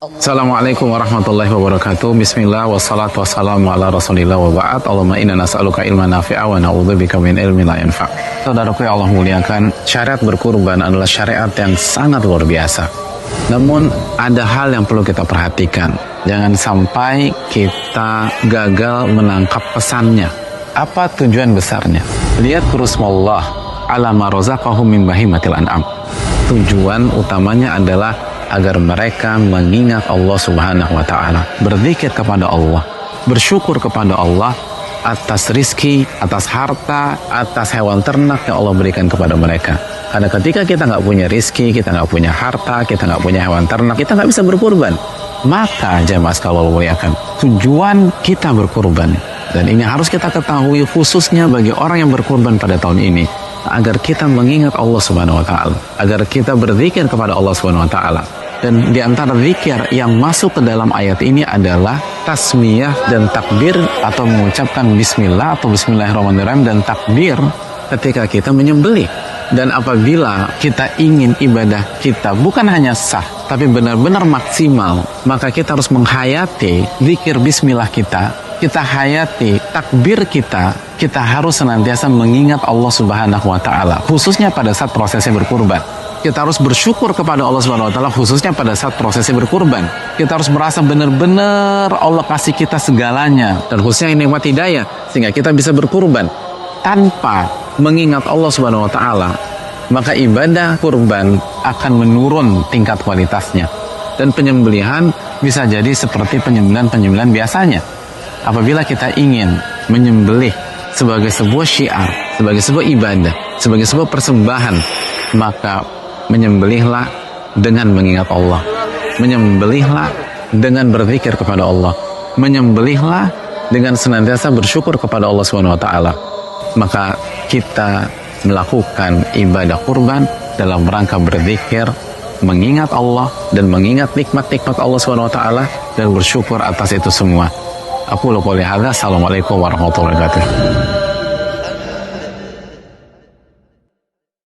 Assalamualaikum warahmatullahi wabarakatuh. Bismillah wassalatu wassalamu ala rasulillah wa ba'd. Allahumma inna nas'aluka ilman nafi'a wa na'udzubika min ilmin la yanfa'. Saudaraku yang Allah muliakan, syariat berkurban adalah syariat yang sangat luar biasa. Namun ada hal yang perlu kita perhatikan. Jangan sampai kita gagal menangkap pesannya. Apa tujuan besarnya? Lihat kurusmallah ala ma razaqahum min bahimatil an'am. Tujuan utamanya adalah agar mereka mengingat Allah Subhanahu wa ta'ala, berzikir kepada Allah, bersyukur kepada Allah atas rizki, atas harta, atas hewan ternak yang Allah berikan kepada mereka. Karena ketika kita nggak punya rizki, kita nggak punya harta, kita nggak punya hewan ternak, kita nggak bisa berkurban. Maka jemaah sekalian muliakan, tujuan kita berkurban, dan ini harus kita ketahui khususnya bagi orang yang berkurban pada tahun ini, agar kita mengingat Allah Subhanahu wa ta'ala, agar kita berzikir kepada Allah Subhanahu wa ta'ala. Dan di antara zikir yang masuk ke dalam ayat ini adalah tasmiyah dan takbir, atau mengucapkan bismillah atau bismillahirrahmanirrahim dan takbir ketika kita menyembelih. Dan apabila kita ingin ibadah kita bukan hanya sah tapi benar-benar maksimal, maka kita harus menghayati zikir bismillah kita hayati takbir kita harus senantiasa mengingat Allah Subhanahu wa ta'ala, khususnya pada saat prosesnya berkurban. Kita harus bersyukur kepada Allah Subhanahu wa ta'ala khususnya pada saat prosesnya berkurban. Kita harus merasa benar-benar Allah kasih kita segalanya, dan khususnya nikmat hidayah sehingga kita bisa berkurban. Tanpa mengingat Allah Subhanahu wa ta'ala, maka ibadah kurban akan menurun tingkat kualitasnya, dan penyembelihan bisa jadi seperti penyembelihan biasanya. Apabila kita ingin menyembelih sebagai sebuah syiar, sebagai sebuah ibadah, sebagai sebuah persembahan, maka menyembelihlah dengan mengingat Allah, menyembelihlah dengan berzikir kepada Allah, menyembelihlah dengan senantiasa bersyukur kepada Allah Subhanahu wa ta'ala. Maka kita melakukan ibadah kurban dalam rangka berzikir, mengingat Allah dan mengingat nikmat-nikmat Allah Subhanahu wa ta'ala, dan bersyukur atas itu semua. Aku lupa lihat. Assalamualaikum warahmatullahi wabarakatuh.